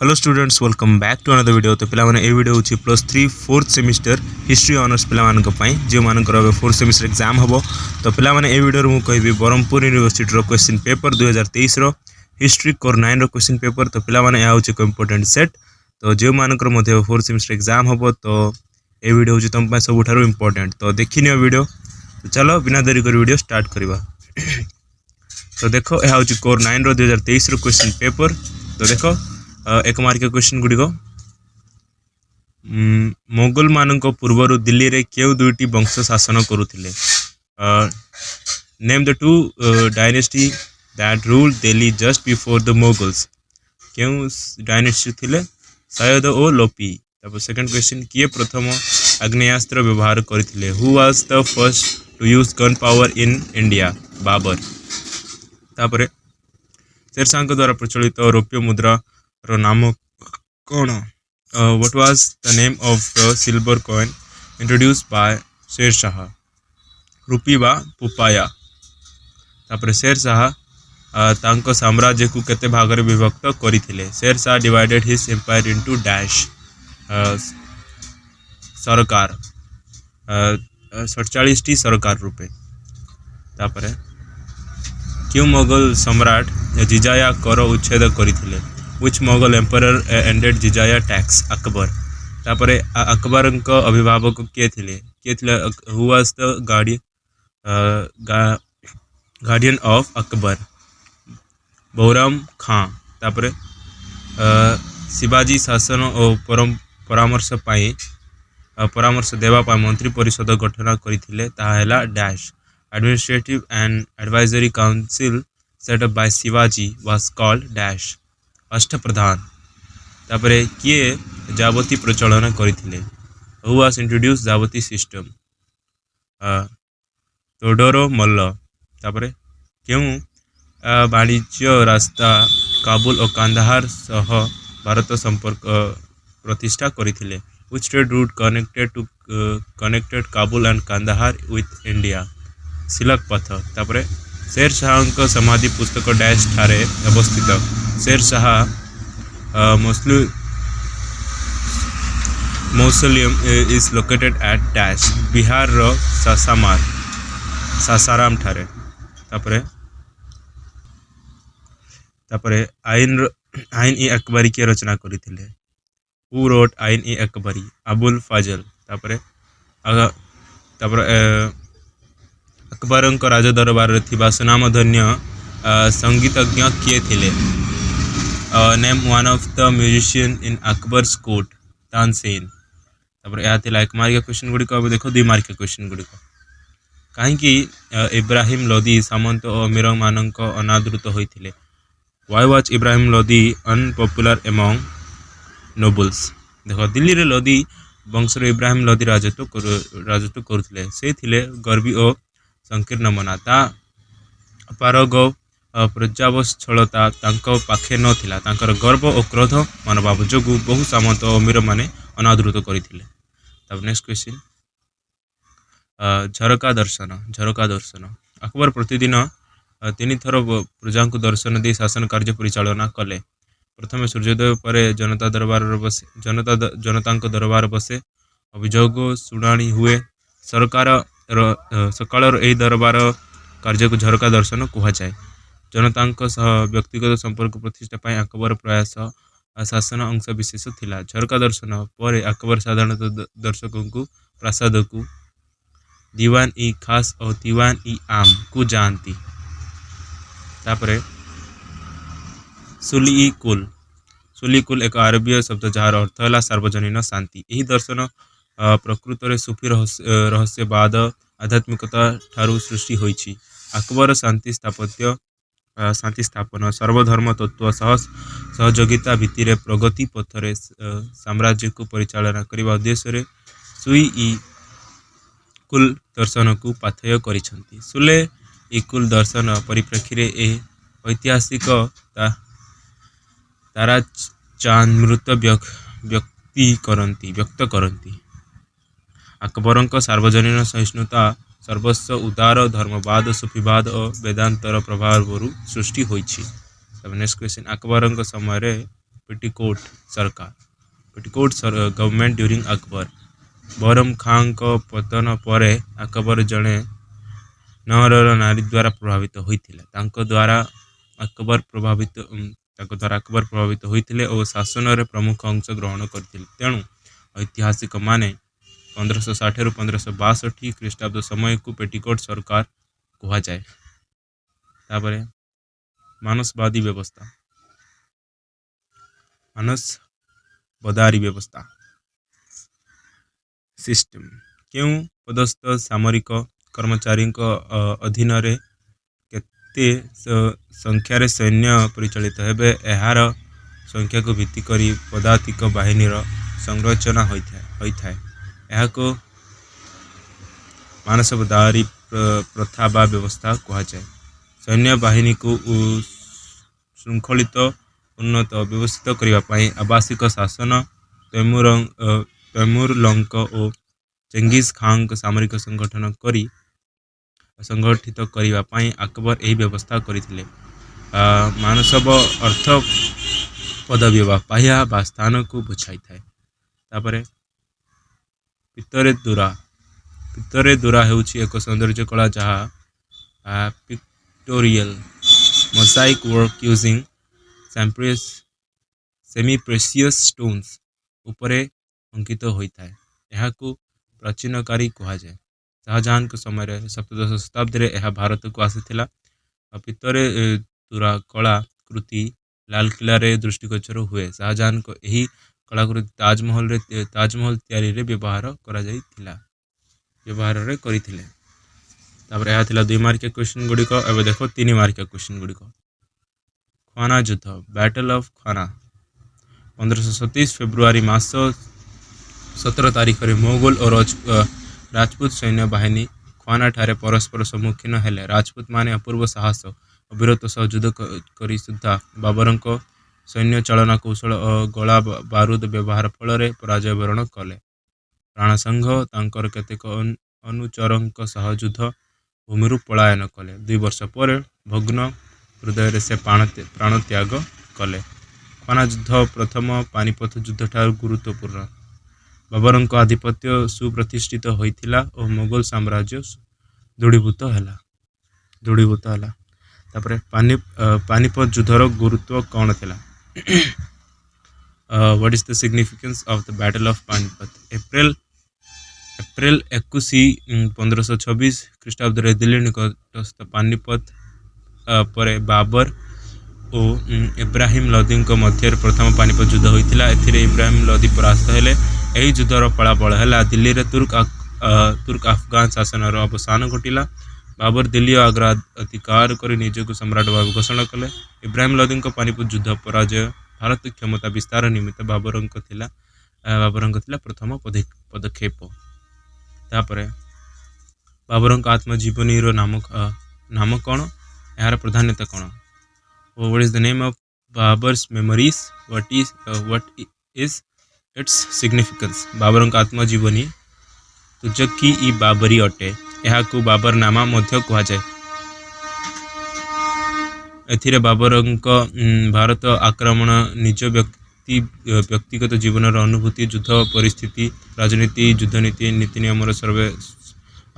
Hello students welcome back to another video. तो पिला माने ए वीडियो होची +3 4th सेमिस्टर हिस्ट्री ऑनर्स पिला मान को पई जे मान को 4th सेमिस्टर एग्जाम हबो। तो पिला माने ए वीडियो मु कहबी ब्रह्मपुर यूनिवर्सिटी रो क्वेश्चन पेपर 2023 रो हिस्ट्री कोर 9 रो क्वेश्चन पेपर। तो पिला माने आ होची को इंपोर्टेंट सेट। तो जे मान को मध्ये 4th सेमिस्टर एग्जाम हबो तो ए वीडियो होची तुम पई सब ठारो इंपोर्टेंट। तो देखिनियो वीडियो। तो चलो बिना देरी कर वीडियो स्टार्ट करबा। तो देखो ए होची कोर 9 रो 2023 रो क्वेश्चन पेपर। तो देखो एक मार्क क्वेश्चन गुड़िक मोगल मान पूर्वर दिल्ली रे केउ दुईटी वंश शासन करुथिले। Name the two dynasty that ruled Delhi just before the Mughals. केउ डायनेस्टी थिले सयद ओ लोपी। तब सेकंड क्वेश्चन किए प्रथम आग्नेयास्त्र व्यवहार करथिले। Who was the first to use gun power in India. Babur. तापरे शेरशाह द्वारा प्रचलित रौप्य मुद्रा रो नाम कौन। What was the name of the silver coin introduced by Sher Shah. Rupee बा पुपाया। तापर शेरशाह तांको साम्राज्य को केते भाग रे विभक्त करिथिले। Sher Shah divided his empire into dash sarkar 47 T सरकार रूपे। तापर क्यों मोगल सम्राट जिजाया कर उच्छेद करिथिले। Which Mughal emperor ended Jizya tax? Akbar. तापरे अकबर को अभिभावक किए थिले who was the guardian of Akbar. Bauram खां। तापरे शिवाजी शासन और परामर्श देवा पाई मंत्री परिषद गठन करथिले ताहा हैला dash administrative and advisory council set up by Shivaji was called dash Ashtapradhan. तापरे किए जावती प्रचलन करथिले। Who was introduce zabti system. Todar Mal. तापरे क्यों वाणिज्य रास्ता काबुल और कांदाहार सह भारत संपर्क प्रतिष्ठा करथिले। Which trade route connected Kabul and Kandahar with India. Silk पथ। तापरे शेरशाह का समाधि पुस्तक डैश ठारे अवस्थित। Sher Shah mausoleum is located at dash Bihar रो सासाराम ठारे। तापरे आईन ई अकबरी की रचना करथिले। हु रोट आईन ई अकबरी। अबुल फजल। तापरे अकबर को राज दरबार थिबा सुनामधन्य संगीतज्ञ किए थिले। Name one of the musician in Akbar's court. Tansen. तापर या थिला एक मार्क क्वेश्चन गुडी को देखो दुई मार्क क्वेश्चन गुडी को कहीं इब्राहिम लोदी सामंत और अमीर मानक अनादृत होइथिले। Why was Ibrahim Lodi unpopular among nobles. देखो दिल्ली रे लोदी वंश इब्राहिम लोदी राजत्व करुथिले। से थिले गर्वी और संकीर्ण मना। ता पारग प्रजावत्सलता तांको पाखे न थिला। तांकर गर्व और क्रोध मनोभाव जोगु बहु सामंत और अमीर माने अनादृत करथिले। तब नेक्स्ट क्वेश्चन झरका दर्शन। अकबर प्रतिदिन 3 थर प्रजा को दर्शन दे शासन कार्य परिचालना कले। प्रथम सूर्योदय पर जनता दरबार बसे अभियोग शुणाणी हुए। सरकार सकाल ए दरबार कार्य को झरका दर्शन कह जाए। जनता व्यक्तिगत संपर्क प्रतिष्ठा पाई अकबर प्रयास शासन अंश विशेष थिला। झरका दर्शन पर अकबर साधारणतः दर्शकों को प्रासाद को दीवान ई खास और दीवान ई आम को जानती। तापरे सुली कुल एक अरबीय शब्द जार अर्थ है सार्वजनीन शांति। यही दर्शन प्रकृत में सूफी रहस्यवाद आध्यात्मिकता ठारू सृष्टि होइछि। अकबर शांति स्थापन सर्वधर्म तत्व सहयोगिता भित्तिर प्रगति पथरे साम्राज्य को परिचालना करने उद्देश्य सुई ई कुल दर्शन को पाथेय करिसंती। सुले ई कुल दर्शन परिप्रेक्षी रे ऐतिहासिक तारा चांद मृत व्यक्त करती। अकबर सार्वजनीन सहिष्णुता सर्वस्व उदार धर्मवाद सूफीवाद और वेदांतर प्रभाव सृष्टि होइछि। तब नेक्स्ट क्वेश्चन अकबर समय पेटीकोट सरकार गवर्नमेंट ड्यूरिंग अकबर। बहरम खां को पतन पर अकबर जड़े नहरर नारी द्वारा प्रभावित होइथिले। तांको द्वारा अकबर प्रभावित होइथिले और शासन रे प्रमुख अंश ग्रहण करथिले। तेणु ऐतिहासिक माने 1560 रु 1562 ख्रीष्टाब्द समय को पेटीकोट सरकार कहा जाए। तापरे मानसवादी व्यवस्था मानसवादी व्यवस्था सिस्टम क्यों पदस्थ सामरिक कर्मचारी अधीन रे केते संख्यार सैन्य परिचालित हेबे एहार संख्या को भित्ति करी पदातिक बाहिनीर संरचना होइथाय। एहाको मानसवादी प्रथा बा व्यवस्था कहा जाए। सैन्य बाहिनी को श्रृंखलित उन्नत व्यवस्थित करने आवासिक शासन तैमूरलंक और चेंगिस खां सामरिक संगठित करने अकबर यही व्यवस्था करथिले। मानसव अर्थ पदवी बा पाह्या बा स्थान को बुझाई थाए। तापरे पितरे दुरा हेउछि एक सौंदर्य कला जहाँ pictorial mosaic work using semi precious stones उपरे अंकित होता है। यह प्राचीनकारी कहा जाए। शाहजहां के समय सप्तदश शताब्दी में यह भारत को आसीथिला। पितरे तुरा कला कृति लाल किला रे दृष्टिगोचर हुए। शाहजहां को यही कलाकृति ताजमहल तैयारी रे व्यवहार करिथिले। तापर यह थिला 2 मार्किया क्वेश्चन गुडी को। अब देखो 3 मार्किया क्वेश्चन गुडी को। ख्वाना युद्ध बैटल ऑफ ख्वाना 1527 फेब्रुआरी मास 17 तारीख रे मोगल और राजपूत सैन्य बाहिनी ख्वाना ठारे परस्पर सम्मुखीन हेले। राजपूत माने अपूर्व साहस और वीरत्व सह युद्ध करी सुद्धा बाबरंक सैन्य चालना कौशल और गोला बारूद व्यवहार फल पराजय वरण कले। प्राणसंघ तांकर केतेक अनुचरंक सह युद्ध भूमि पलायन कले। 2 वर्ष पर भग्न हृदय से प्राण त्याग कले। ख्वाना युद्ध प्रथम पानीपत युद्ध ठार गुरुत्वपूर्ण। बाबरंक आधिपत्य सुप्रतिष्ठित होइथिला और मुगल साम्राज्य दृढ़ीभूत हैला। तापरे पानीपत युद्धर गुरुत्व कौन थिला? What is the significance of the battle of Panipat? April 21 1526 ख्रीष्टाब्द रे दिल्ली निकटस्थ पानीपत पर बाबर और इब्राहिम लोदी मध्य प्रथम पानीपत युद्ध होइथिला। एथिरे इब्राहिम लोदी परास्त हेले। यही युद्धर फलाफल है दिल्ली रे तुर्क अफगान शासन अवसान घटिला। बाबर दिल्ली और आग्रा अधिकार कर निजक सम्राट भाव घोषणा कले। इब्राहिम लोदी पानीपत युद्ध पराजय भारत क्षमता विस्तार निमित्त बाबरंक थिला प्रथम पदक्षेप। तापरे बाबरंक आत्मजीवनी नाम कौन? यार प्राधान्यता कौन? What is the name of Babur's memories? What is its significance? बाबरंक आत्मजीवनी तुजकी ई बाबरी अटे। यह को बाबर नामा मध्य कहा जाए। एथिरे बाबरंक भारत आक्रमण निज व्यक्तिगत जीवन अनुभूति युद्ध परिस्थिति राजनीति युद्ध नीति नीति नियम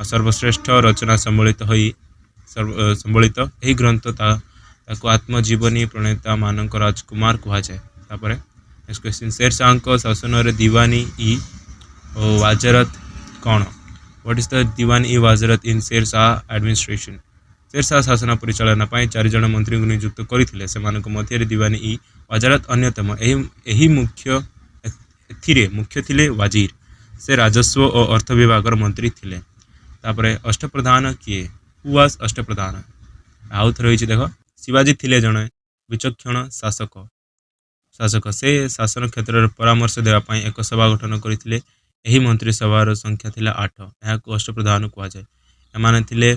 सर्वश्रेष्ठ रचना सम्मिलित यही ग्रंथ ताको आत्मजीवनी प्रणेता मानक राजकुमार कहा जाए। तापरे नेक्स्ट क्वेश्चन शेरशाह को शासन रे दीवानी ई वाजरत कौन? What is the Diwani i Wazarat in Sher Shah administration? Sher Shah शासन परिचालना 4 जन मंत्री को नियुक्त करथिले। सेमानक मध्य दीवानी ई वाजरत अन्यतम। एही मुख्य थिले वाजीर। से राजस्व और अर्थ विभाग मंत्री थिले। तापरे अष्टप्रधान किए? हु वाज अष्टप्रधान? आउ थरे होइछि देखो शिवाजी थिले जने विचक्षण शासक। से शासन क्षेत्र में परामर्श देवाई एक सभा गठन करथिले। यही मंत्री सभार संख्या थिला 8। यह अष्टप्रधान कहा जाए। एमाने थिले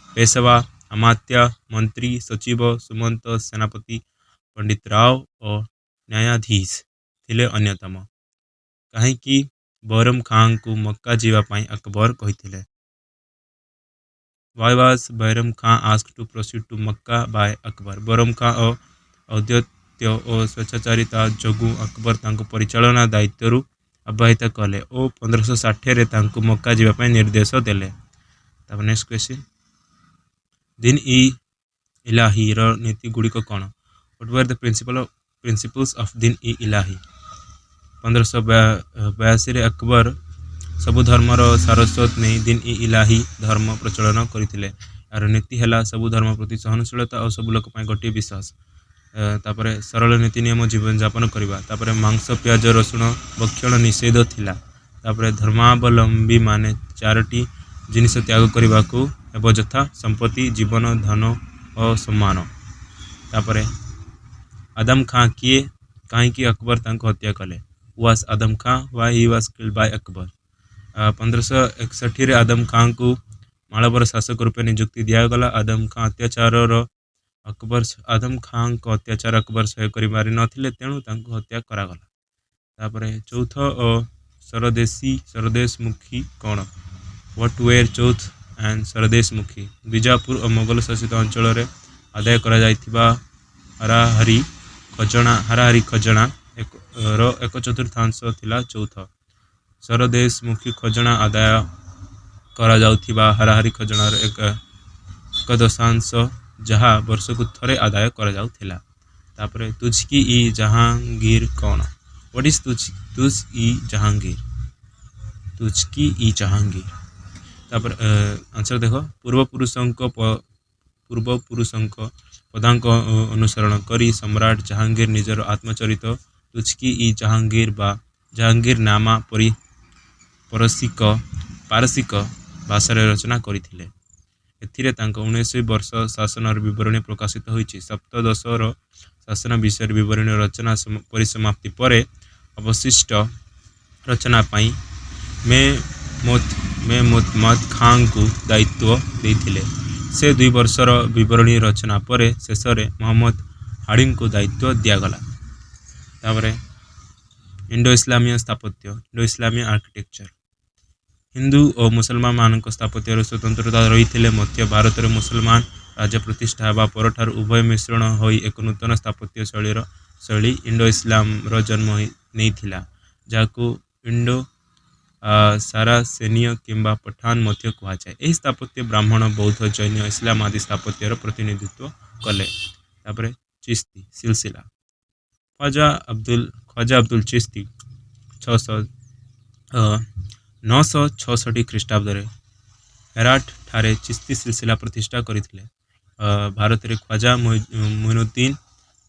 पेशवा अमात्य मंत्री सचिव सुमंत सेनापति पंडित राव और न्यायाधीश थिले अन्यतम। कहीं बहरम खां को मक्का जीवाई अकबर कही। Why was Bairam Khan asked to proceed to Makkah by Akbar? Bahram खां और ସତ୍ୟ ଓ ସ୍ୱେଚ୍ଛାଚାରିତା ଯୋଗୁଁ ଅକବର ତାଙ୍କ ପରିଚାଳନା ଦାୟିତ୍ୱରୁ ଅବ୍ୟାହତ କଲେ ଓ 1560ରେ ତାଙ୍କୁ ମକ୍କା ଯିବା ପାଇଁ ନିର୍ଦ୍ଦେଶ ଦେଲେ। ତାପରେ ନେକ୍ସଟ କ୍ୱେଶ୍ଚିନ୍, ଦିନ୍ ଇ ଇଲାହିର ନୀତି ଗୁଡ଼ିକ କ'ଣ? What were the principles of Din i ଇଲାହି? 1582ରେ Akbar ସବୁ ଧର୍ମର ସାରସ୍ୱତ ନେଇ ଦିନ୍ ଇ ଇଲାହି ଧର୍ମ ପ୍ରଚଳନ କରିଥିଲେ। ଏହାର ନୀତି ହେଲା ସବୁ ଧର୍ମ ପ୍ରତି ସହନଶୀଳତା ଓ ସବୁ ଲୋକ ପାଇଁ ଗୋଟିଏ ବିଶ୍ୱାସ। ତାପରେ ସରଳ ନୀତି ନିୟମ ଜୀବନଯାପନ କରିବା। ତାପରେ ମାଂସ ପିଆଜ ରସୁଣ ଭକ୍ଷଣ ନିଷେଧ ଥିଲା। ତାପରେ ଧର୍ମାବଲମ୍ବୀ ମାନେ 4ଟି ଜିନିଷ ତ୍ୟାଗ କରିବାକୁ ହେବ, ଯଥା ସମ୍ପତ୍ତି, ଜୀବନ, ଧନ ଓ ସମ୍ମାନ। ତାପରେ ଆଦମ ଖାଁ କିଏ? କାହିଁକି ଅକବର ତାଙ୍କୁ ହତ୍ୟା କଲେ? Was Adam Khan why he was killed by Akbar? 1561ରେ ଆଦମ ଖାଁଙ୍କୁ ମାଳବର ଶାସକ ରୂପେ ନିଯୁକ୍ତି ଦିଆଗଲା। ଆଦମ ଖାଁଙ୍କ ଅତ୍ୟାଚାର ଅକବର ସହ୍ୟ କରିପାରିନଥିଲେ, ତେଣୁ ତାଙ୍କୁ ହତ୍ୟା କରାଗଲା। ତାପରେ ଚୌଥ ଓ ସରଦେଶମୁଖୀ କ'ଣ? What were chauth and sardeshmukhi? Bijapur ଓ ମୋଗଲ ଶାସିତ ଅଞ୍ଚଳରେ ଆଦାୟ କରାଯାଇଥିବା ହାରାହାରି ଖଜଣା ର 1/4 ଥିଲା ଚୌଥ। ସରଦେଶମୁଖୀ ଖଜଣା ଆଦାୟ କରାଯାଉଥିବା ହାରାହାରି ଖଜଣାର 1/10 ଯାହା ବର୍ଷକୁ ଥରେ ଆଦାୟ କରାଯାଉଥିଲା। ତାପରେ ତୁଝକି ଇ ଜାହାଙ୍ଗୀର କ'ଣ? ହ୍ୱାଟ୍ ଇଜ୍ ତୁଝ୍ ଇ ଜାହାଙ୍ଗୀର? ତୁଝକି ଇ ଜାହାଙ୍ଗୀର। ତାପରେ ଆନ୍ସର ଦେଖ, ପୂର୍ବପୁରୁଷଙ୍କ ପଦାଙ୍କ ଅନୁସରଣ କରି ସମ୍ରାଟ ଜାହାଙ୍ଗୀର ନିଜର ଆତ୍ମଚରିତ ତୁଝକି ଇ ଜାହାଙ୍ଗୀର ବା ଜାହାଙ୍ଗୀରନାମା ପାରସିକ ଭାଷାରେ ରଚନା କରିଥିଲେ। ଏଥିରେ ତାଙ୍କ 19 ବର୍ଷ ଶାସନର ବିବରଣୀ ପ୍ରକାଶିତ ହୋଇଛି। ସପ୍ତଦଶର ଶାସନ ବିଷୟରେ ବିବରଣୀ ରଚନା ପରିସମାପ୍ତି ପରେ ଅବଶିଷ୍ଟ ରଚନା ପାଇଁ ମେମୋତମଦ ଖାଁଙ୍କୁ ଦାୟିତ୍ୱ ଦେଇଥିଲେ। ସେ 2 ବର୍ଷର ବିବରଣୀ ରଚନା ପରେ ଶେଷରେ ମହମ୍ମଦ ହାଡ଼ିଙ୍କୁ ଦାୟିତ୍ୱ ଦିଆଗଲା। ତାପରେ ଇଣ୍ଡୋ ଇସଲାମୀୟ ସ୍ଥାପତ୍ୟ, ଇଣ୍ଡୋ ଇସଲାମୀୟ ଆର୍କିଟେକ୍ଚର। ହିନ୍ଦୁ ଓ ମୁସଲମାନମାନଙ୍କ ସ୍ଥାପତ୍ୟର ସ୍ୱତନ୍ତ୍ରତା ରହିଥିଲେ ମଧ୍ୟ ଭାରତରେ ମୁସଲମାନ ରାଜ୍ୟ ପ୍ରତିଷ୍ଠା ହେବା ପରଠାରୁ ଉଭୟ ମିଶ୍ରଣ ହୋଇ ଏକ ନୂତନ ସ୍ଥାପତ୍ୟ ଶୈଳୀ ଇଣ୍ଡୋ ଇସଲାମର ଜନ୍ମ ନେଇଥିଲା, ଯାହାକୁ ଇଣ୍ଡୋ ସାରାସେନୀୟ କିମ୍ବା ପଠାନ ମଧ୍ୟ କୁହାଯାଏ। ଏହି ସ୍ଥାପତ୍ୟ ବ୍ରାହ୍ମଣ, ବୌଦ୍ଧ, ଜୈନ, ଇସଲାମ ଆଦି ସ୍ଥାପତ୍ୟର ପ୍ରତିନିଧିତ୍ୱ କଲେ। ତାପରେ ଚିସ୍ତି ସିଲସିଲା। ଖ୍ୱାଜା ଅବଦୁଲ ଚିସ୍ତି 966 ଖ୍ରୀଷ୍ଟାବ୍ଦରେ ହେରାଟ ଠାରେ ଚିସ୍ତି ସିଲସିଲା ପ୍ରତିଷ୍ଠା କରିଥିଲେ। ଭାରତରେ ଖ୍ୱାଜା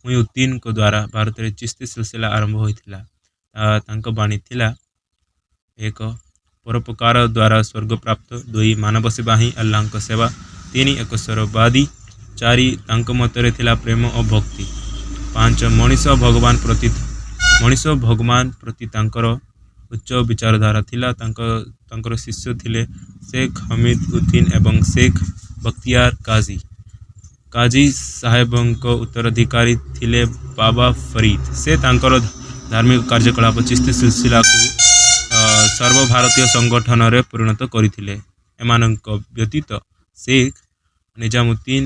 ମୁଇଉଦ୍ଦିନଙ୍କ ଦ୍ୱାରା ଭାରତରେ ଚିସ୍ତି ସିଲସିଲା ଆରମ୍ଭ ହୋଇଥିଲା। ତାଙ୍କ ବାଣୀ ଥିଲା, 1 ପରୋପକାର ଦ୍ୱାରା ସ୍ୱର୍ଗପ୍ରାପ୍ତ, 2 ମାନବ ସେବା ହିଁ ଆଲ୍ଲାହଙ୍କ ସେବା, 3 ଏକଶ୍ୱରବାଦୀ, 4 ତାଙ୍କ ମତରେ ଥିଲା ପ୍ରେମ ଓ ଭକ୍ତି, 5 ମଣିଷ ଭଗବାନ ପ୍ରତି ତାଙ୍କର ଉଚ୍ଚ ବିଚାରଧାରା ଥିଲା। ତାଙ୍କର ଶିଷ୍ୟ ଥିଲେ ଶେଖ ହମିଦ ଉଦ୍ଦିନ ଏବଂ ଶେଖ ବଖତିୟାର କାଜୀ ସାହେବଙ୍କ ଉତ୍ତରାଧିକାରୀ ଥିଲେ ବାବା ଫରିଦ। ସେ ତାଙ୍କର ଧାର୍ମିକ କାର୍ଯ୍ୟକଳାପ ଚିସ୍ତି ସିଲସିଲାକୁ ସର୍ବଭାରତୀୟ ସଂଗଠନରେ ପରିଣତ କରିଥିଲେ। ଏମାନଙ୍କ ବ୍ୟତୀତ ଶେଖ ନିଜାମୁଦ୍ଦିନ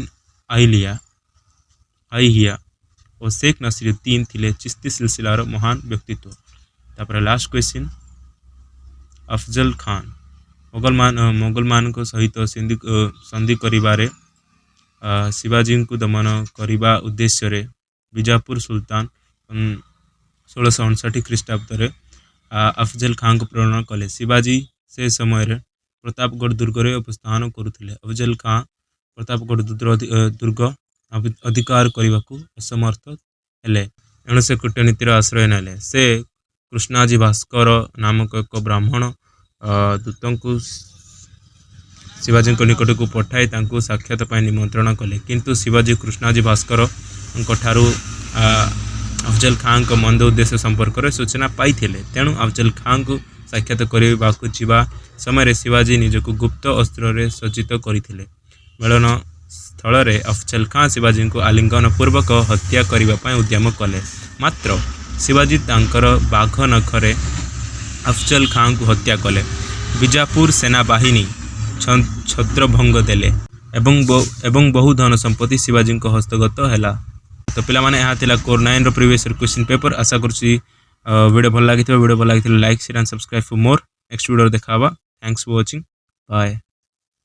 ଆଇହିଆ ଓ ଶେଖ ନସିରୁଦ୍ଦିନ ଥିଲେ ଚିସ୍ତି ସିଲସିଲାର ମହାନ ବ୍ୟକ୍ତିତ୍ୱ। ତାପରେ ଲାଷ୍ଟ କ୍ୱେଶ୍ଚିନ୍, ଅଫଜଲ ଖାନ ମୋଗଲମାନଙ୍କ ସହିତ ସନ୍ଧି କରିବାରେ ଶିବାଜୀଙ୍କୁ ଦମନ କରିବା ଉଦ୍ଦେଶ୍ୟରେ ବିଜାପୁର ସୁଲତାନ 1659 ଖ୍ରୀଷ୍ଟାବ୍ଦରେ ଅଫଜଲ ଖାଁଙ୍କୁ ପ୍ରେରଣ କଲେ। ଶିବାଜୀ ସେ ସମୟରେ ପ୍ରତାପଗଡ଼ ଦୁର୍ଗରେ ଅବସ୍ଥାନ କରୁଥିଲେ। ଅଫଜଲ ଖାଁ ପ୍ରତାପଗଡ଼ ଦୁର୍ଗ ଅଧିକାର କରିବାକୁ ଅସମର୍ଥ ହେଲେ, ଏଣୁ ସେ କୂଟନୀତିର ଆଶ୍ରୟ ନେଲେ। ସେ କୃଷ୍ଣାଜୀ ଭାସ୍କର ନାମକ ଏକ ବ୍ରାହ୍ମଣ ଦୂତଙ୍କୁ ଶିବାଜୀଙ୍କ ନିକଟକୁ ପଠାଇ ତାଙ୍କୁ ସାକ୍ଷାତ ପାଇଁ ନିମନ୍ତ୍ରଣ କଲେ, କିନ୍ତୁ ଶିବାଜୀ କୃଷ୍ଣାଜୀ ଭାସ୍କରଙ୍କଠାରୁ ଅଫଜଲ ଖାଁଙ୍କ ମନ୍ଦ ଉଦ୍ଦେଶ୍ୟ ସମ୍ପର୍କରେ ସୂଚନା ପାଇଥିଲେ। ତେଣୁ ଅଫଜଲ ଖାଁଙ୍କୁ ସାକ୍ଷାତ କରିବାକୁ ଯିବା ସମୟରେ ଶିବାଜୀ ନିଜକୁ ଗୁପ୍ତ ଅସ୍ତ୍ରରେ ସଜ୍ଜିତ କରିଥିଲେ। ମିଳନ ସ୍ଥଳରେ ଅଫଜଲ ଖାଁ ଶିବାଜୀଙ୍କୁ ଆଲିଙ୍ଗନ ପୂର୍ବକ ହତ୍ୟା କରିବା ପାଇଁ ଉଦ୍ୟମ କଲେ, ମାତ୍ର ଶିବାଜୀ ତାଙ୍କର ବାଘ ନଖରେ ଅଫଜଲ ଖାଁଙ୍କୁ ହତ୍ୟା କଲେ। ବିଜାପୁର ସେନାବାହିନୀ ଛତ୍ରଭଙ୍ଗ ଦେଲେ ଏବଂ ବହୁ ଧନ ସମ୍ପତ୍ତି ଶିବାଜୀଙ୍କ ହସ୍ତଗତ ହେଲା। तो पिला माने यहाँ थिला कोर 9 रो प्रीवियस ईयर क्वेश्चन पेपर। आशा करछि वीडियो भल लागिथिबा। वीडियो भल लागिथिले like share and subscribe for more. Next video देखाबा। Thanks for watching. बाय।